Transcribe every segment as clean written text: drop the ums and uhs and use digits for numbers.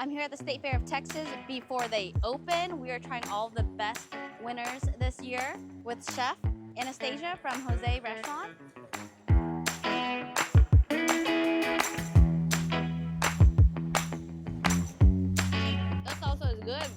I'm here at the State Fair of Texas before they open. We are trying all the best winners this year with Chef Anastacia from Jose Restaurant. That salsa is good.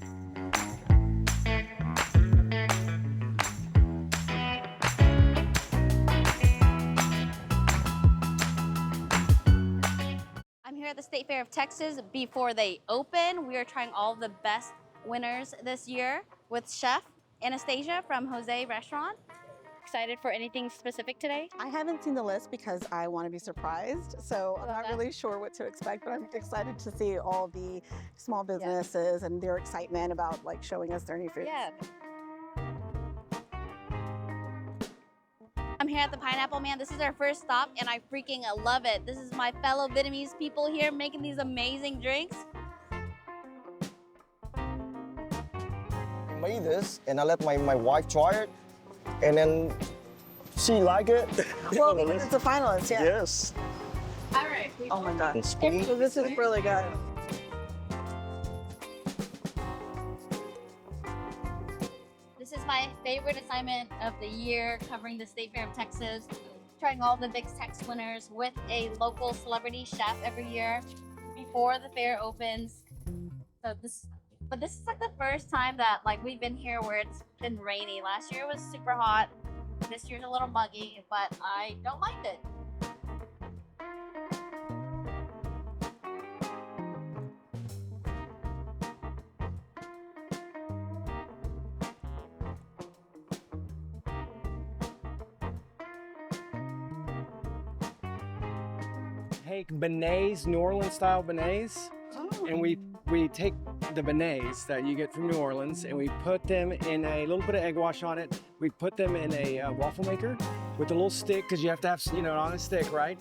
I'm here at the State Fair of Texas before they open. We are trying all the best winners this year with Chef Anastacia from Jose Restaurant. Excited for anything specific today? I haven't seen the list because I want to be surprised, so I'm not really sure what to expect, but I'm excited to see all the small businesses and their excitement about like showing us their new foods. Yeah. I'm here at the Pineapple Man. This is our first stop and I freaking love it. This is my fellow Vietnamese people here making these amazing drinks. I made this and I let my wife try it and then she liked it. Well, because it's a finalist, yeah. Yes. All right. Oh my God. And spoon. So this is really good. This is my favorite assignment of the year, covering the State Fair of Texas, trying all the Big Tex winners with a local celebrity chef every year before the fair opens. But this is like the first time that like we've been here where it's been rainy. Last year was super hot. This year's a little muggy, but I don't mind it. Take beignets, New Orleans style beignets, and we take the beignets that you get from New Orleans and we put them in a little bit of egg wash on it. We put them in a waffle maker with a little stick because you have to have, it on a stick, right?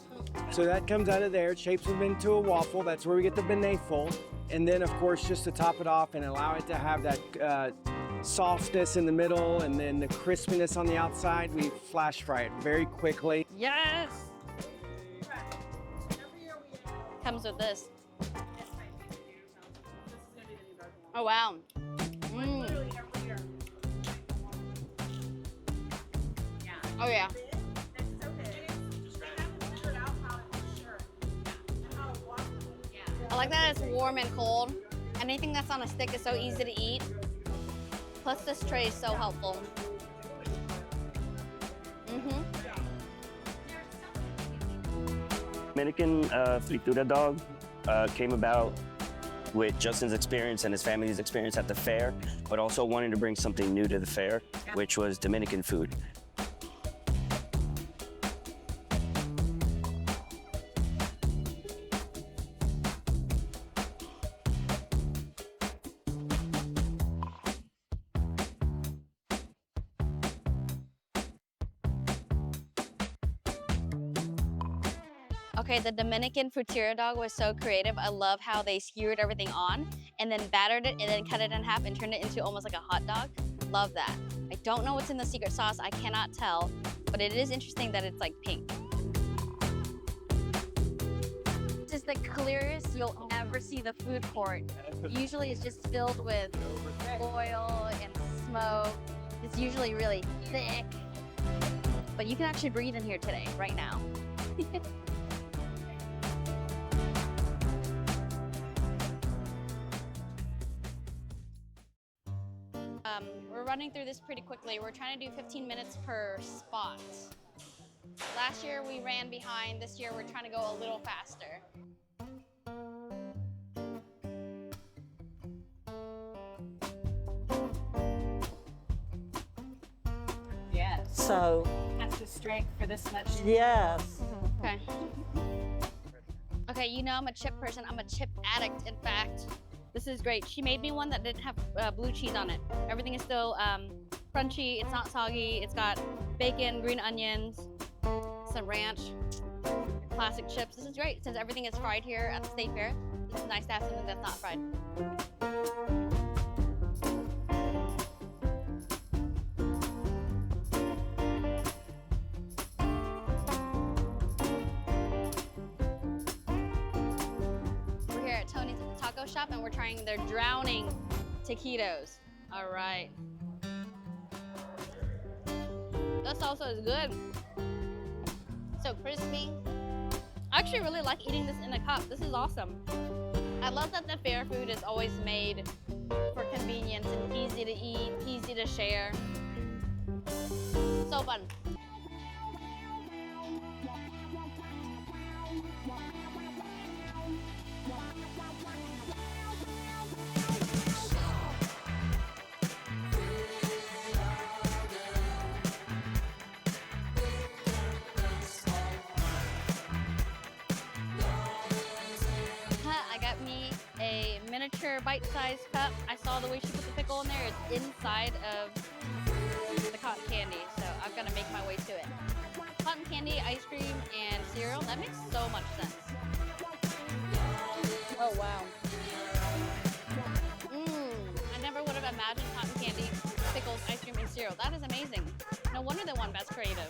So that comes out of there, shapes them into a waffle. That's where we get the beignet fold. And then of course, just to top it off and allow it to have that softness in the middle and then the crispiness on the outside, we flash fry it very quickly. Yes! Comes with this. Oh wow. Oh yeah. I like that it's warm and cold. Anything that's on a stick is so easy to eat. Plus this tray is so helpful. Dominican fritura dog came about with Justin's experience and his family's experience at the fair, but also wanting to bring something new to the fair, which was Dominican food. Okay, the Dominican fritura dog was so creative. I love how they skewered everything on and then battered it and then cut it in half and turned it into almost like a hot dog. Love that. I don't know what's in the secret sauce. I cannot tell, but it is interesting that it's like pink. This is the clearest you'll ever see the food court. Usually it's just filled with oil and smoke. It's usually really thick, but you can actually breathe in here today, right now. We're running through this pretty quickly. We're trying to do 15 minutes per spot. Last year we ran behind. This year we're trying to go a little faster. Yes. So, That's the strength for this much. yes. Okay. Okay, you know I'm a chip person. I'm a chip addict, in fact. This is great. She made me one that didn't have blue cheese on it. Everything is still crunchy. It's not soggy. It's got bacon, green onions, some ranch, classic chips. This is great since everything is fried here at the State Fair. It's nice to have something that's not fried. shop and we're trying their drowning taquitos. All right. The salsa is good. So crispy. I actually really like eating this in a cup. This is awesome. I love that the fair food is always made for convenience and easy to eat, easy to share. So fun. I got me a miniature bite-sized cup. I saw the way she put the pickle in there. It's inside of the cotton candy, so I've got to make my way to it. Cotton candy, ice cream, and cereal. That makes so much sense. Oh, wow. I never would have imagined cotton candy, pickles, ice cream, and cereal. That is amazing. No wonder they won Best Creative.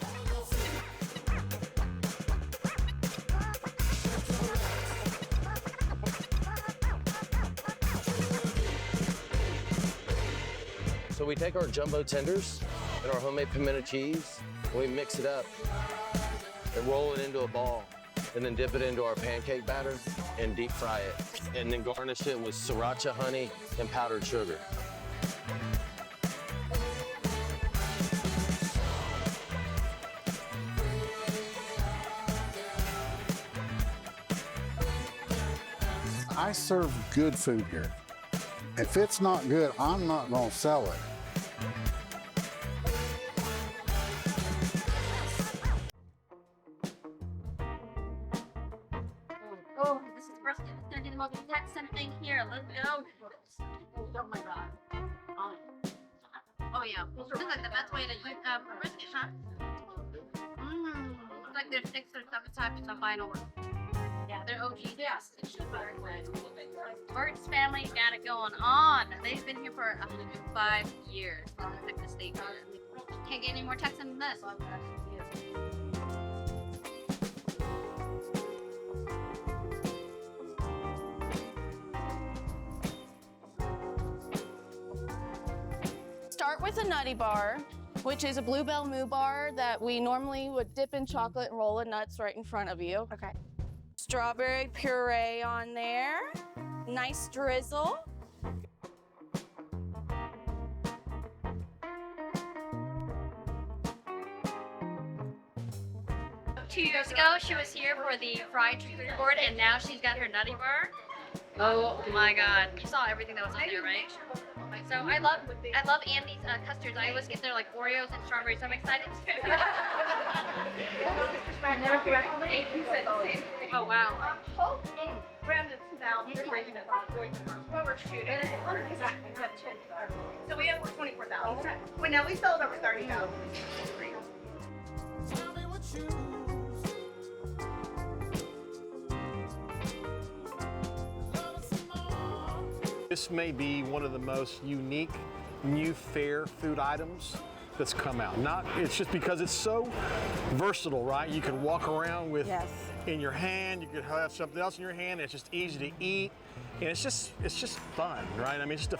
So we take our jumbo tenders and our homemade pimento cheese, and we mix it up and roll it into a ball, and then dip it into our pancake batter and deep fry it, and then garnish it with sriracha honey and powdered sugar. I serve good food here. If it's not good, I'm not gonna sell it. Oh, this is brisket. It's gonna be the most Texan thing here. Let's go. Oh my god. Oh yeah. This is like the best way to eat brisket, huh? It's like there's 6 or 7 types of vinyl. Yeah, they're OGs. Yes, it should be. Bert's family got it going on. They've been here for 105 years in the Texas State Fair. Can't get any more Texan than this. Start with a nutty bar, which is a Bluebell Moo bar that we normally would dip in chocolate and roll the nuts right in front of you. Okay. Strawberry puree on there. Nice drizzle. 2 years ago, she was here for the fried charcuterie board, and now she's got her nutty bar. Oh my god. You saw everything that was on there, right? So I love Andy's custards. I always get their like Oreos and strawberries, so I'm excited. Oh wow. So we have 24,000. Well, now we sold over 30,000. This may be one of the most unique new fair food items that's come out. It's just because it's so versatile, right? You can walk around with in your hand, you could have something else in your hand, and it's just easy to eat. And it's just fun, right? I mean, it's just a